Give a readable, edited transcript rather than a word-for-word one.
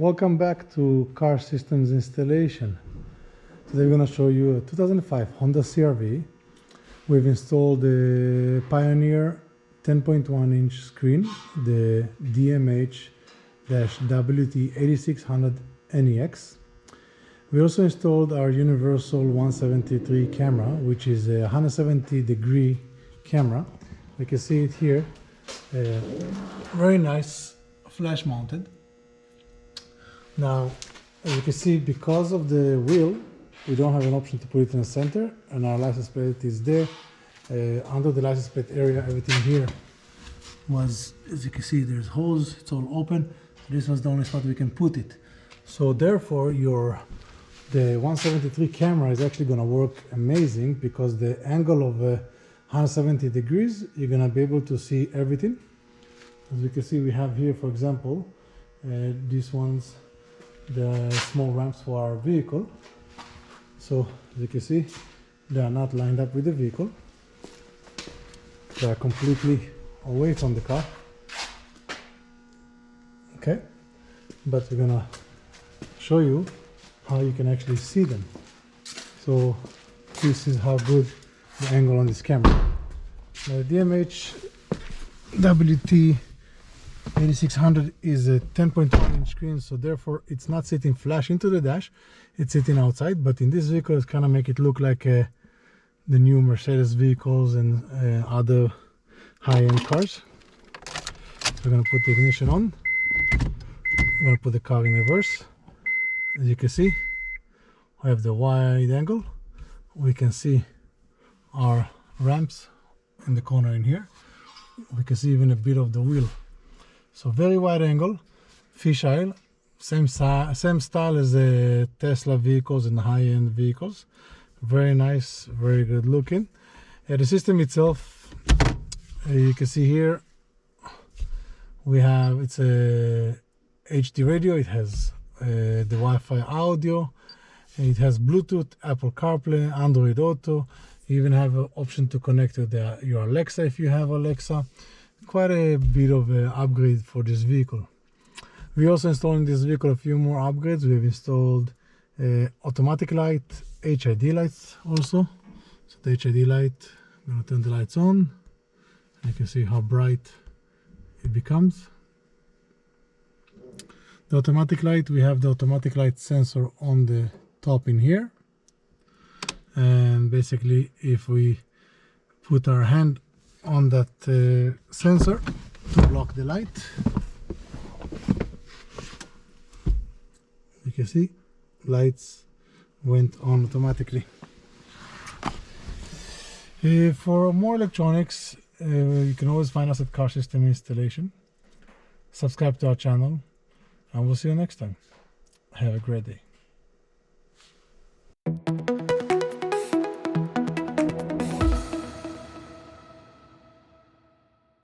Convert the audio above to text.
Welcome back to Car Systems Installation. Today we're going to show you a 2005 Honda CR-V. We've installed the Pioneer 10.1-inch screen, the DMH WT8600NEX. We also installed our universal 173 camera, which is a 170-degree camera. You can see it here. Very nice, flash mounted. Now, as you can see, because of the wheel, we don't have an option to put it in the center, and our license plate is there. Under the license plate area, everything here was, as you can see, there's holes, it's all open. This was the only spot we can put it. So therefore, the 173 camera is actually going to work amazing, because the angle of 170 degrees, you're going to be able to see everything. As you can see, we have here, for example, these ones, the small ramps for our vehicle. So as you can see, they are not lined up with the vehicle. They are completely away from the car. Okay, but we're gonna show you how you can actually see them. So this is how good the angle on this camera. Now, the DMH WT8600 is a 10.1-inch screen, so therefore it's not sitting flush into the dash, it's sitting outside. But in this vehicle, it's kind of make it look like the new Mercedes vehicles and other high-end cars. So we're going to put the ignition on. We're going to put the car in reverse. As you can see, we have the wide angle. We can see our ramps in the corner in here. We can see even a bit of the wheel. So very wide angle, fisheye, same style as the Tesla vehicles and high-end vehicles. Very nice, very good looking. The system itself, you can see here, it's a HD radio. It has the Wi-Fi audio. It has Bluetooth, Apple CarPlay, Android Auto. You even have an option to connect to your Alexa if you have Alexa. Quite a bit of an upgrade for this vehicle. We also installed in this vehicle a few more upgrades. We have installed automatic light, HID lights also. So the HID light, I'm going to turn the lights on. And you can see how bright it becomes. The automatic light, we have the automatic light sensor on the top in here. And basically, if we put our hand on that sensor to block the light, you can see lights went on automatically. For more electronics, you can always find us at Car System Installation. Subscribe to our channel, and we'll see you next time. Have a great day.